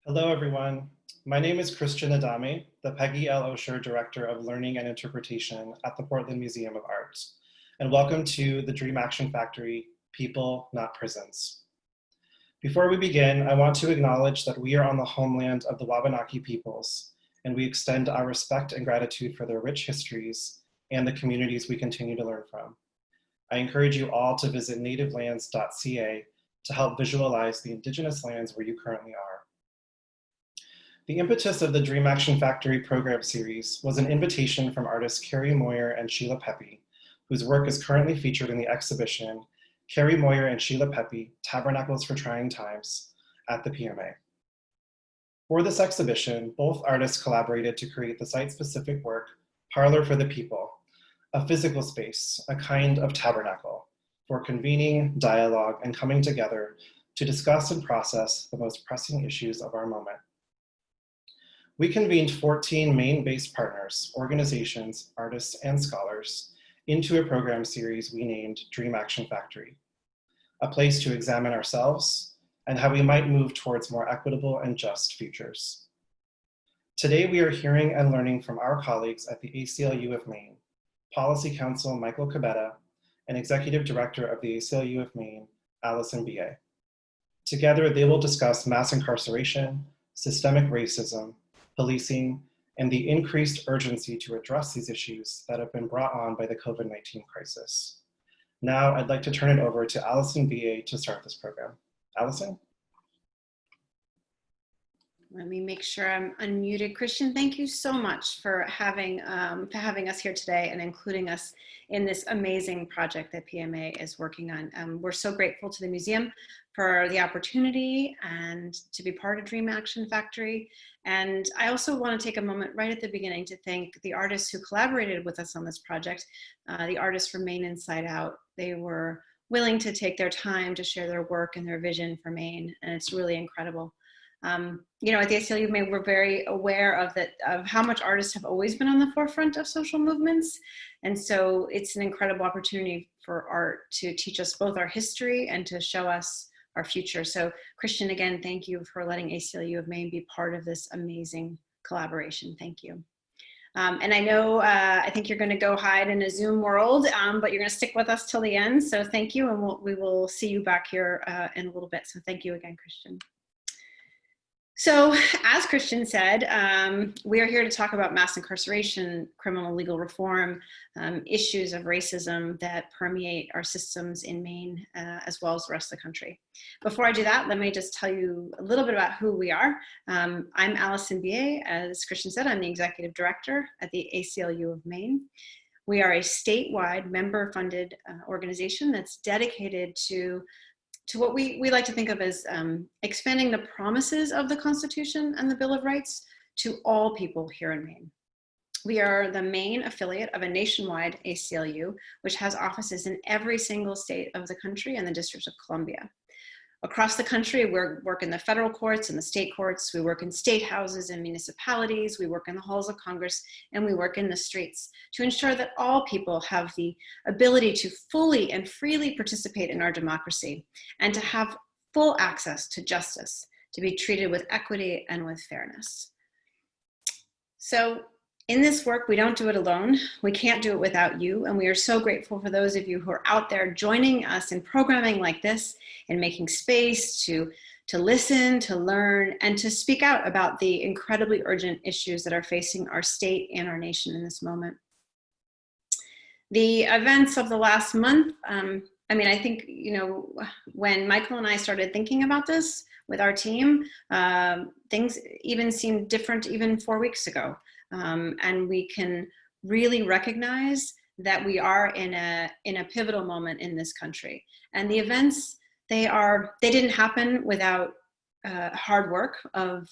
Hello, everyone. My name is Christian Adame, the Peggy L. Osher Director of Learning and Interpretation at the Portland Museum of Art. And welcome to the Dream Action Factory, People, Not Prisons. Before we begin, I want to acknowledge that we are on the homeland of the Wabanaki peoples, and we extend our respect and gratitude for their rich histories and the communities we continue to learn from. I encourage you all to visit nativelands.ca to help visualize the Indigenous lands where you currently are. The impetus of the Dream Action Factory program series was an invitation from artists Carrie Moyer and Sheila Pepe, whose work is currently featured in the exhibition Carrie Moyer and Sheila Pepe, Tabernacles for Trying Times at the PMA. For this exhibition, both artists collaborated to create the site-specific work, Parlor for the People, a physical space, a kind of tabernacle, for convening, dialogue, and coming together to discuss and process the most pressing issues of our moment. We convened 14 Maine-based partners, organizations, artists, and scholars into a program series we named Dream Action Factory, a place to examine ourselves and how we might move towards more equitable and just futures. Today, we are hearing and learning from our colleagues at the ACLU of Maine, Policy Counsel Michael Kebede, and Executive Director of the ACLU of Maine, Alison Beyea. Together, they will discuss mass incarceration, systemic racism, policing, and the increased urgency to address these issues that have been brought on by the COVID-19 crisis. Now, I'd like to turn it over to Alison Beyea to start this program. Alison? Let me make sure I'm unmuted. Christian, thank you so much for having us here today and including us in this amazing project that PMA is working on. We're so grateful to the museum for the opportunity and to be part of Dream Action Factory. And I also want to take a moment right at the beginning to thank the artists who collaborated with us on this project, the artists from Maine Inside Out. They were willing to take their time to share their work and their vision for Maine, and it's really incredible. You know, at the ACLU of Maine, we're very aware of how much artists have always been on the forefront of social movements. And so it's an incredible opportunity for art to teach us both our history and to show us our future. So Christian, again, thank you for letting ACLU of Maine be part of this amazing collaboration. Thank you. And I know, I think you're going to go hide in a Zoom world, but you're going to stick with us till the end. So thank you, and we will see you back here in a little bit. So thank you again, Christian. So, as Christian said, we are here to talk about mass incarceration, criminal legal reform, issues of racism that permeate our systems in Maine, as well as the rest of the country. Before I do that, let me just tell you a little bit about who we are. I'm Alison Beyea. As Christian said, I'm the Executive Director at the ACLU of Maine. We are a statewide member-funded organization that's dedicated to what we like to think of as expanding the promises of the Constitution and the Bill of Rights to all people here in Maine. We are the Maine affiliate of a nationwide ACLU, which has offices in every single state of the country and the District of Columbia. Across the country, we work in the federal courts and the state courts. We work in state houses and municipalities. We work in the halls of Congress, and we work in the streets to ensure that all people have the ability to fully and freely participate in our democracy and to have full access to justice, to be treated with equity and with fairness. So in this work, we don't do it alone. We can't do it without you. And we are so grateful for those of you who are out there joining us in programming like this and making space to listen, to learn, and to speak out about the incredibly urgent issues that are facing our state and our nation in this moment. The events of the last month, I mean, I think, you know, when Michael and I started thinking about this with our team, things even seemed different even 4 weeks ago. And we can really recognize that we are in a pivotal moment in this country. And the events, they didn't happen without hard work of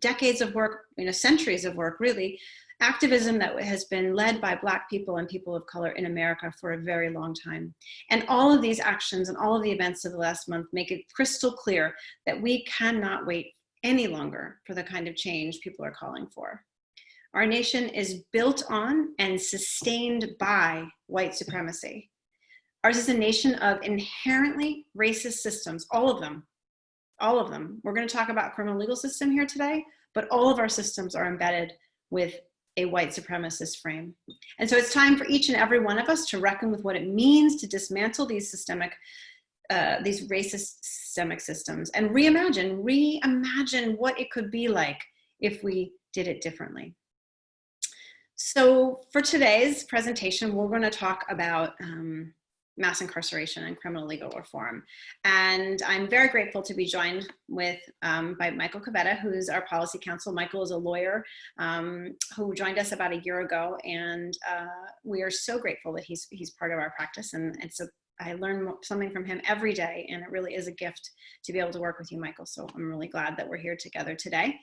decades of work, you know, centuries of work, really. Activism that has been led by Black people and people of color in America for a very long time. And all of these actions and all of the events of the last month make it crystal clear that we cannot wait any longer for the kind of change people are calling for. Our nation is built on and sustained by white supremacy. Ours is a nation of inherently racist systems, all of them. all of them. We're going to talk about criminal legal system here today, but all of our systems are embedded with a white supremacist frame. And so it's time for each and every one of us to reckon with what it means to dismantle these these racist systemic systems and reimagine what it could be like if we did it differently. So for today's presentation, we're going to talk about mass incarceration and criminal legal reform. And I'm very grateful to be joined by Michael Kebede, who's our policy counsel. Michael is a lawyer who joined us about a year ago, and we are so grateful that he's part of our practice. And I learn something from him every day, and it really is a gift to be able to work with you, Michael. So I'm really glad that we're here together today.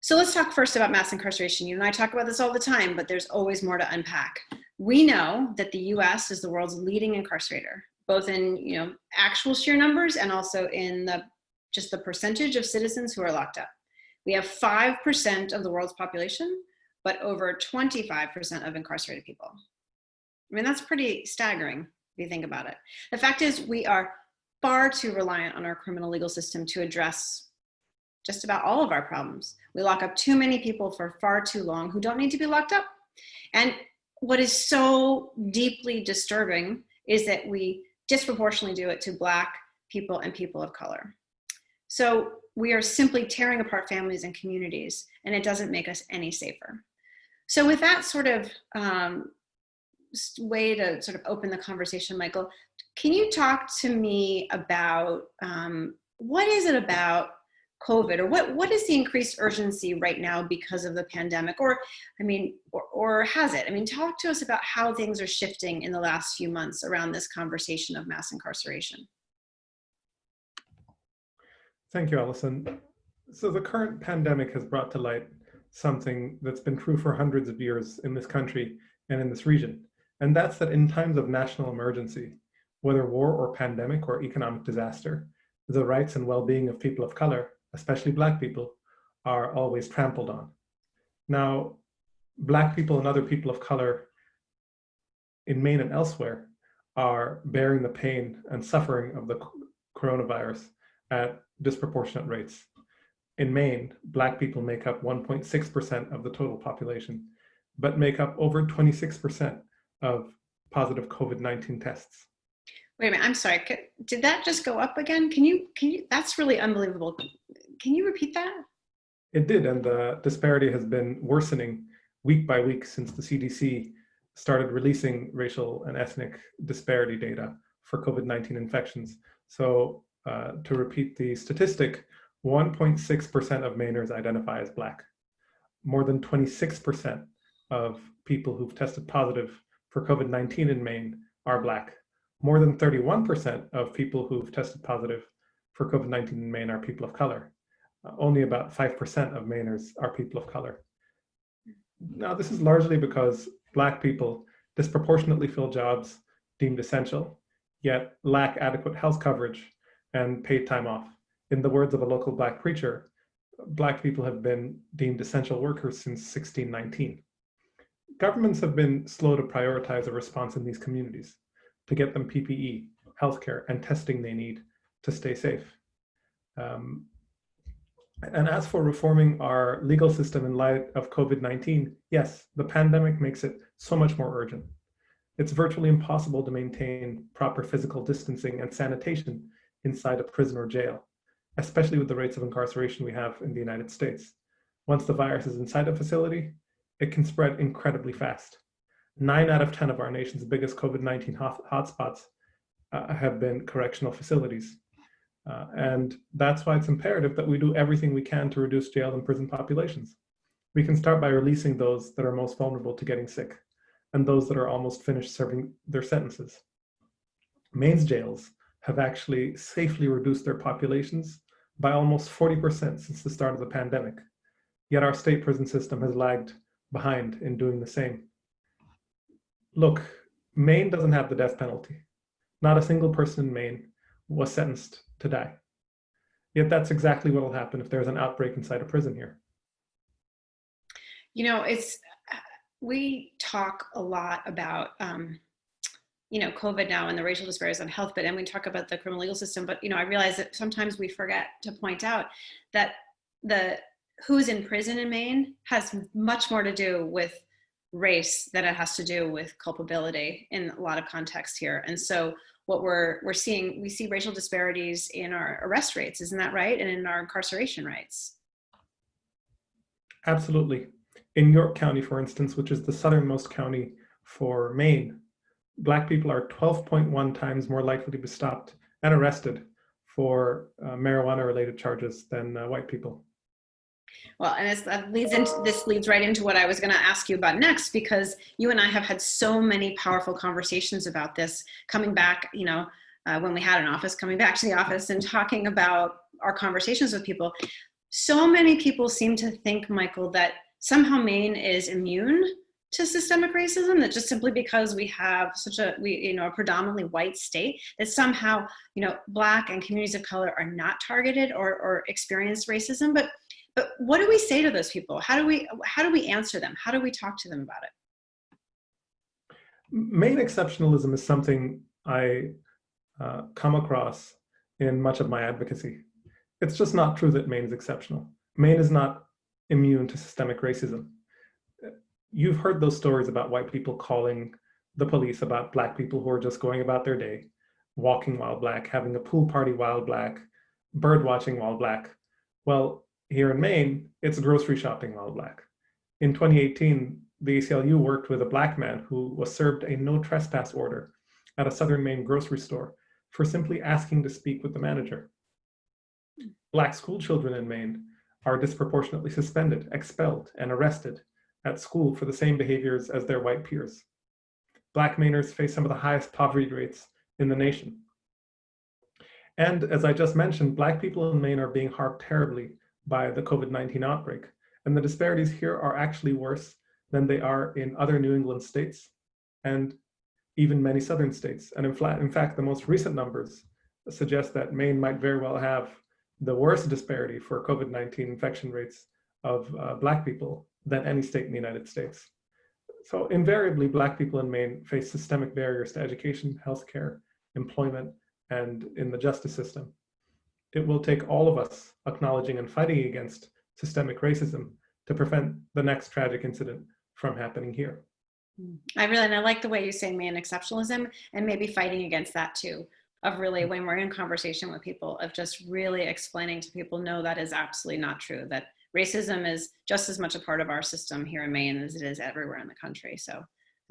So let's talk first about mass incarceration. You and I talk about this all the time, but there's always more to unpack. We know that the US is the world's leading incarcerator, both in actual sheer numbers and also in just the percentage of citizens who are locked up. We have 5% of the world's population, but over 25% of incarcerated people. I mean, that's pretty staggering if you think about it. The fact is, we are far too reliant on our criminal legal system to address just about all of our problems. We lock up too many people for far too long who don't need to be locked up. And what is so deeply disturbing is that we disproportionately do it to Black people and people of color. So we are simply tearing apart families and communities, and it doesn't make us any safer. So with that sort of way to sort of open the conversation, Michael, can you talk to me about what is it about COVID, or what is the increased urgency right now because of the pandemic, or has it? I mean, talk to us about how things are shifting in the last few months around this conversation of mass incarceration. Thank you, Alison. So the current pandemic has brought to light something that's been true for hundreds of years in this country and in this region, and that's that in times of national emergency, whether war or pandemic or economic disaster, the rights and well-being of people of color, especially Black people, are always trampled on. Now, Black people and other people of color in Maine and elsewhere are bearing the pain and suffering of the coronavirus at disproportionate rates. In Maine, Black people make up 1.6% of the total population, but make up over 26% of positive COVID-19 tests. Wait a minute, I'm sorry, did that just go up again? Can you, that's really unbelievable. Can you repeat that? It did, and the disparity has been worsening week by week since the CDC started releasing racial and ethnic disparity data for COVID-19 infections. So to repeat the statistic, 1.6% of Mainers identify as Black. More than 26% of people who've tested positive for COVID-19 in Maine are Black. More than 31% of people who've tested positive for COVID-19 in Maine are people of color. Only about 5% of Mainers are people of color. Now, this is largely because Black people disproportionately fill jobs deemed essential, yet lack adequate health coverage and paid time off. In the words of a local Black preacher, Black people have been deemed essential workers since 1619. Governments have been slow to prioritize a response in these communities, to get them PPE, healthcare, and testing they need to stay safe. And as for reforming our legal system in light of COVID-19, yes, the pandemic makes it so much more urgent. It's virtually impossible to maintain proper physical distancing and sanitation inside a prison or jail, especially with the rates of incarceration we have in the United States. Once the virus is inside a facility, it can spread incredibly fast. 9 out of 10 of our nation's biggest COVID-19 hotspots have been correctional facilities. And that's why it's imperative that we do everything we can to reduce jail and prison populations. We can start by releasing those that are most vulnerable to getting sick and those that are almost finished serving their sentences. Maine's jails have actually safely reduced their populations by almost 40% since the start of the pandemic. Yet our state prison system has lagged behind in doing the same. Look, Maine doesn't have the death penalty. Not a single person in Maine was sentenced to die. Yet that's exactly what will happen if there's an outbreak inside a prison here. You know, we talk a lot about COVID now and the racial disparities on health, and we talk about the criminal legal system, but, I realize that sometimes we forget to point out that who's in prison in Maine has much more to do with race than it has to do with culpability in a lot of contexts here. And so what we're seeing, we see racial disparities in our arrest rates, isn't that right? And in our incarceration rates. Absolutely. In York County, for instance, which is the southernmost county for Maine, Black people are 12.1 times more likely to be stopped and arrested for marijuana-related charges than white people. Well, and this leads right into what I was going to ask you about next, because you and I have had so many powerful conversations about this, coming back, when we had an office, coming back to the office and talking about our conversations with people. So many people seem to think, Michael, that somehow Maine is immune to systemic racism, that just simply because we have a predominantly white state, that somehow, Black and communities of color are not targeted or experience racism. But what do we say to those people? How do we answer them? How do we talk to them about it? Maine exceptionalism is something I come across in much of my advocacy. It's just not true that Maine is exceptional. Maine is not immune to systemic racism. You've heard those stories about white people calling the police about Black people who are just going about their day, walking while Black, having a pool party while Black, bird watching while Black. Well, here in Maine, it's grocery shopping while Black. In 2018, the ACLU worked with a Black man who was served a no trespass order at a southern Maine grocery store for simply asking to speak with the manager. Black school children in Maine are disproportionately suspended, expelled, and arrested at school for the same behaviors as their white peers. Black Mainers face some of the highest poverty rates in the nation. And as I just mentioned, Black people in Maine are being harmed terribly by the COVID-19 outbreak. And the disparities here are actually worse than they are in other New England states and even many southern states. And in fact, the most recent numbers suggest that Maine might very well have the worst disparity for COVID-19 infection rates of Black people than any state in the United States. So invariably, Black people in Maine face systemic barriers to education, healthcare, employment, and in the justice system. It will take all of us acknowledging and fighting against systemic racism to prevent the next tragic incident from happening here. I like the way you say Maine exceptionalism, and maybe fighting against that too, of really, when we're in conversation with people, of just really explaining to people, no, that is absolutely not true, that racism is just as much a part of our system here in Maine as it is everywhere in the country. So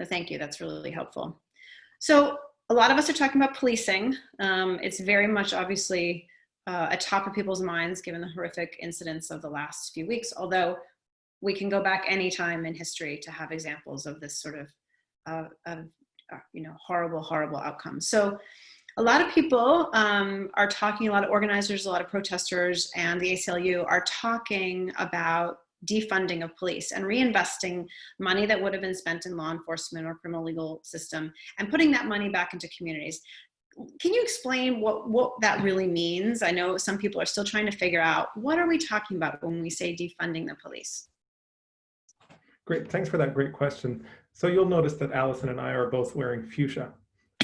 thank you, that's really helpful. So a lot of us are talking about policing. It's very much obviously atop of people's minds given the horrific incidents of the last few weeks, although we can go back any time in history to have examples of this sort of horrible outcomes. So a lot of people are talking, a lot of organizers, a lot of protesters, and the ACLU are talking about defunding of police and reinvesting money that would have been spent in law enforcement or criminal legal system and putting that money back into communities. Can you explain what that really means? I know some people are still trying to figure out, what are we talking about when we say defunding the police? Great, thanks for that great question. So you'll notice that Alison and I are both wearing fuchsia.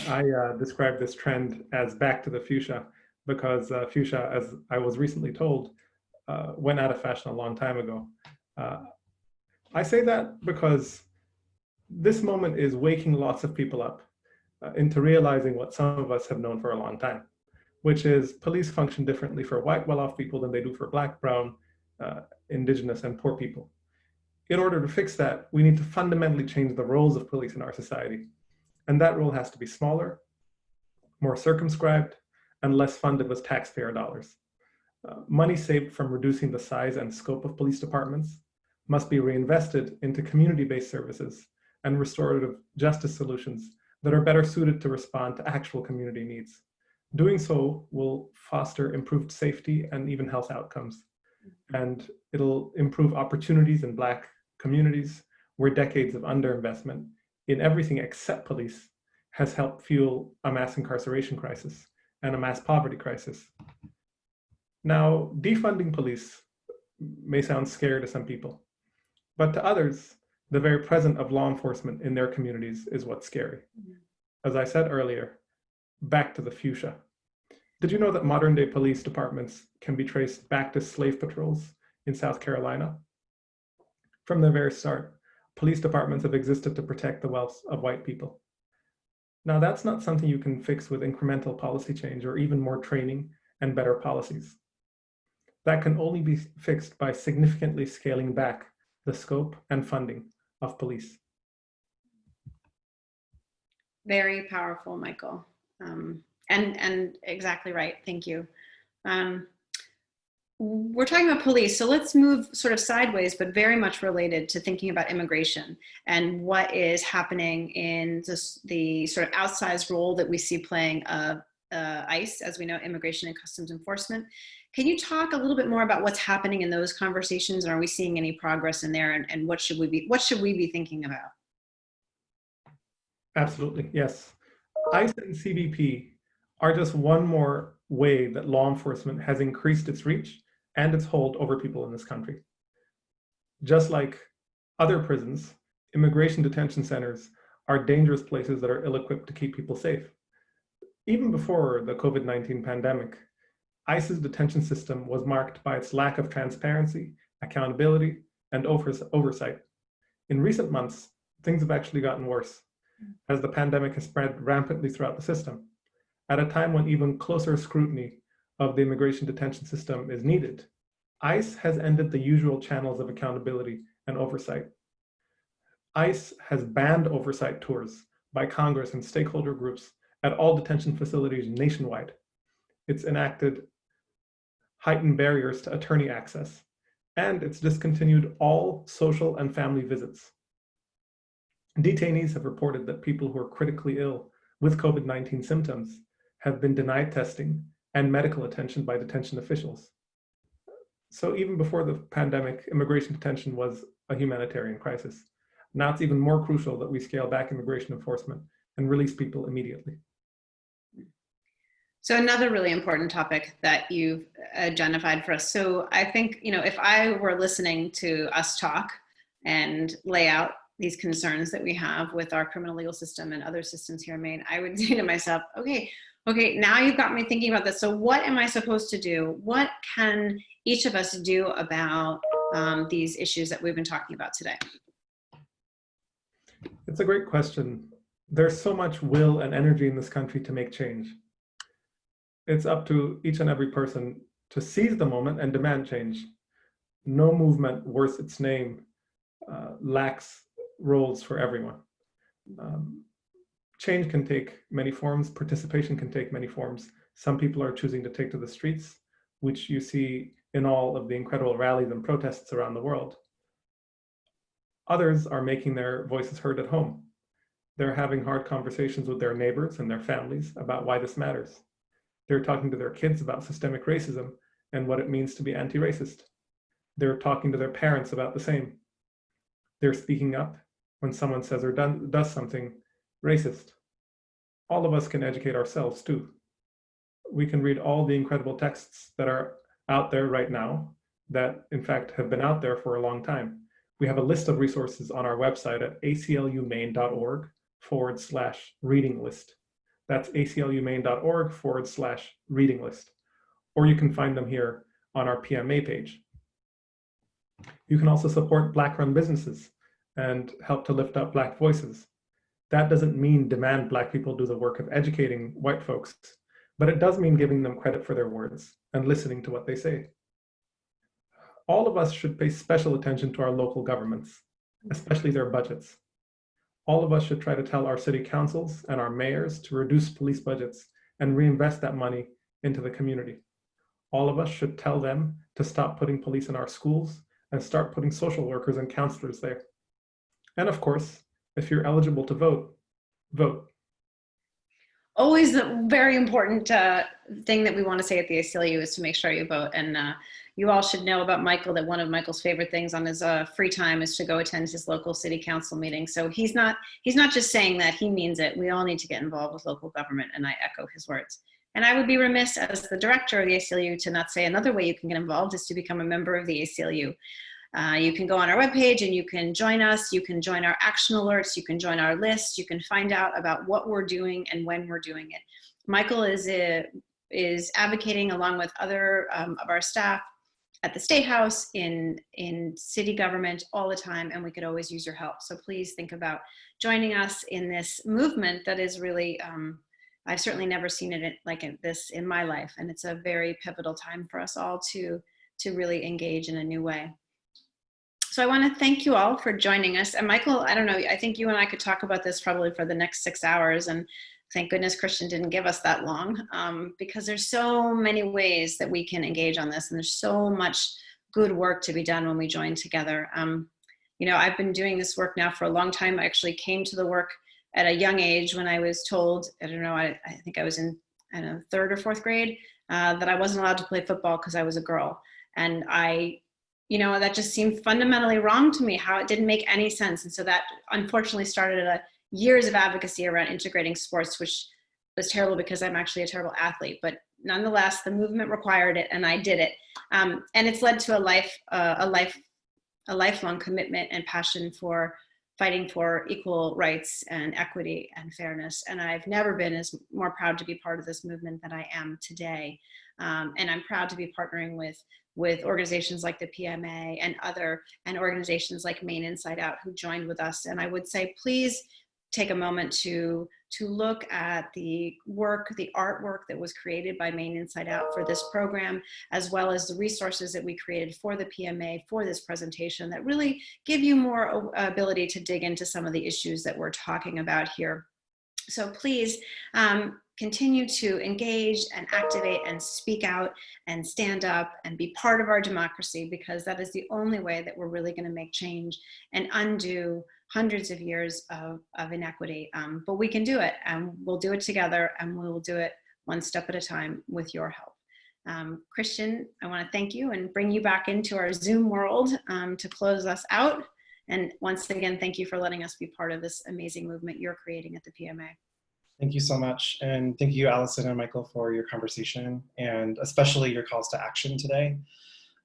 I describe this trend as back to the fuchsia because fuchsia, as I was recently told, went out of fashion a long time ago. I say that because this moment is waking lots of people up into realizing what some of us have known for a long time, which is police function differently for white well-off people than they do for Black, brown, indigenous, and poor people. In order to fix that, we need to fundamentally change the roles of police in our society. And that role has to be smaller, more circumscribed, and less funded with taxpayer dollars. Money saved from reducing the size and scope of police departments must be reinvested into community-based services and restorative justice solutions that are better suited to respond to actual community needs. Doing so will foster improved safety and even health outcomes. And it'll improve opportunities in Black communities where decades of underinvestment in everything except police has helped fuel a mass incarceration crisis and a mass poverty crisis. Now, defunding police may sound scary to some people, but to others, the very presence of law enforcement in their communities is what's scary. as I said earlier, back to the fuchsia. Did you know that modern day police departments can be traced back to slave patrols in South Carolina? From the very start, police departments have existed to protect the wealth of white people. Now, that's not something you can fix with incremental policy change or even more training and better policies. That can only be fixed by significantly scaling back the scope and funding of police. Very powerful, Michael. And exactly right. Thank you. We're talking about police, so let's move sort of sideways, but very much related to thinking about immigration and what is happening in the sort of outsized role that we see playing ICE, as we know, Immigration and Customs Enforcement. Can you talk a little bit more about what's happening in those conversations, and are we seeing any progress in there, and what should we be thinking about? Absolutely, yes. ICE and CBP are just one more way that law enforcement has increased its reach and its hold over people in this country. Just like other prisons, immigration detention centers are dangerous places that are ill-equipped to keep people safe. Even before the COVID-19 pandemic, ICE's detention system was marked by its lack of transparency, accountability, and oversight. In recent months, things have actually gotten worse as the pandemic has spread rampantly throughout the system. At a time when even closer scrutiny of the immigration detention system is needed, ICE has ended the usual channels of accountability and oversight. ICE has banned oversight tours by Congress and stakeholder groups at all detention facilities nationwide. It's enacted heightened barriers to attorney access, and it's discontinued all social and family visits. Detainees have reported that people who are critically ill with COVID-19 symptoms have been denied testing and medical attention by detention officials. So even before the pandemic, immigration detention was a humanitarian crisis. Now it's even more crucial that we scale back immigration enforcement and release people immediately. So another really important topic that you've identified for us. So I think, if I were listening to us talk and lay out these concerns that we have with our criminal legal system and other systems here in Maine, I would say to myself, okay, now you've got me thinking about this. So what am I supposed to do? What can each of us do about these issues that we've been talking about today? It's a great question. There's so much will and energy in this country to make change. It's up to each and every person to seize the moment and demand change. No movement worth its name lacks roles for everyone. Change can take many forms, participation can take many forms. Some people are choosing to take to the streets, which you see in all of the incredible rallies and protests around the world. Others are making their voices heard at home. They're having hard conversations with their neighbors and their families about why this matters. They're talking to their kids about systemic racism and what it means to be anti-racist. They're talking to their parents about the same. They're speaking up when someone says or does something racist. All of us can educate ourselves too. We can read all the incredible texts that are out there right now that in fact have been out there for a long time. We have a list of resources on our website at aclumaine.org/reading list. That's aclumaine.org/reading list. Or you can find them here on our PMA page. You can also support Black-run businesses and help to lift up Black voices. That doesn't mean demand Black people do the work of educating white folks, but it does mean giving them credit for their words and listening to what they say. All of us should pay special attention to our local governments, especially their budgets. All of us should try to tell our city councils and our mayors to reduce police budgets and reinvest that money into the community. All of us should tell them to stop putting police in our schools and start putting social workers and counselors there. And of course, if you're eligible to vote, vote. Always a very important thing that we want to say at the ACLU is to make sure you vote. And you all should know about Michael, that one of Michael's favorite things on his free time is to go attend his local city council meeting. So he's not just saying that, he means it. We all need to get involved with local government, and I echo his words. And I would be remiss as the director of the ACLU to not say another way you can get involved is to become a member of the ACLU. You can go on our webpage and you can join us. You can join our action alerts. You can join our list. You can find out about what we're doing and when we're doing it. Michael is advocating along with other of our staff at the State House, in city government all the time, and we could always use your help. So please think about joining us in this movement that is really, I've certainly never seen it like this in my life, and it's a very pivotal time for us all to really engage in a new way. So I want to thank you all for joining us. And Michael, I don't know, I think you and I could talk about this probably for the next 6 hours, and thank goodness Christian didn't give us that long, because there's so many ways that we can engage on this, and there's so much good work to be done when we join together. You know, I've been doing this work now for a long time. I actually came to the work at a young age when I was told, I don't know, I think I was in, I don't know, 3rd or 4th grade, that I wasn't allowed to play football because I was a girl. And you know, that just seemed fundamentally wrong to me, how it didn't make any sense. And so that unfortunately started years of advocacy around integrating sports, which was terrible because I'm actually a terrible athlete, but nonetheless, the movement required it and I did it. And it's led to a lifelong commitment and passion for fighting for equal rights and equity and fairness. And I've never been more proud to be part of this movement than I am today. And I'm proud to be partnering with organizations like the PMA and organizations like Maine Inside Out who joined with us. And I would say, please take a moment to look at the artwork that was created by Maine Inside Out for this program, as well as the resources that we created for the PMA for this presentation that really give you more ability to dig into some of the issues that we're talking about here. So please continue to engage and activate and speak out and stand up and be part of our democracy, because that is the only way that we're really going to make change and undo hundreds of years of inequity. But we can do it, and we'll do it together, and we will do it one step at a time with your help. Christian, I want to thank you and bring you back into our Zoom world to close us out. And once again, thank you for letting us be part of this amazing movement you're creating at the PMA. Thank you so much. And thank you, Alison and Michael, for your conversation and especially your calls to action today.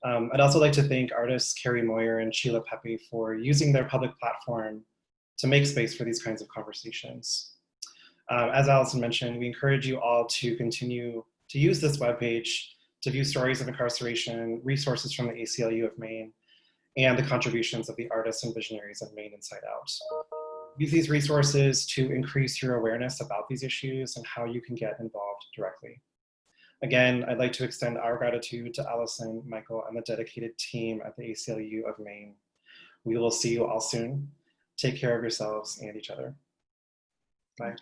I'd also like to thank artists Carrie Moyer and Sheila Pepe for using their public platform to make space for these kinds of conversations. As Alison mentioned, we encourage you all to continue to use this webpage to view stories of incarceration, resources from the ACLU of Maine, and the contributions of the artists and visionaries of Maine Inside Out. Use these resources to increase your awareness about these issues and how you can get involved directly. Again, I'd like to extend our gratitude to Alison, Michael, and the dedicated team at the ACLU of Maine. We will see you all soon. Take care of yourselves and each other. Bye.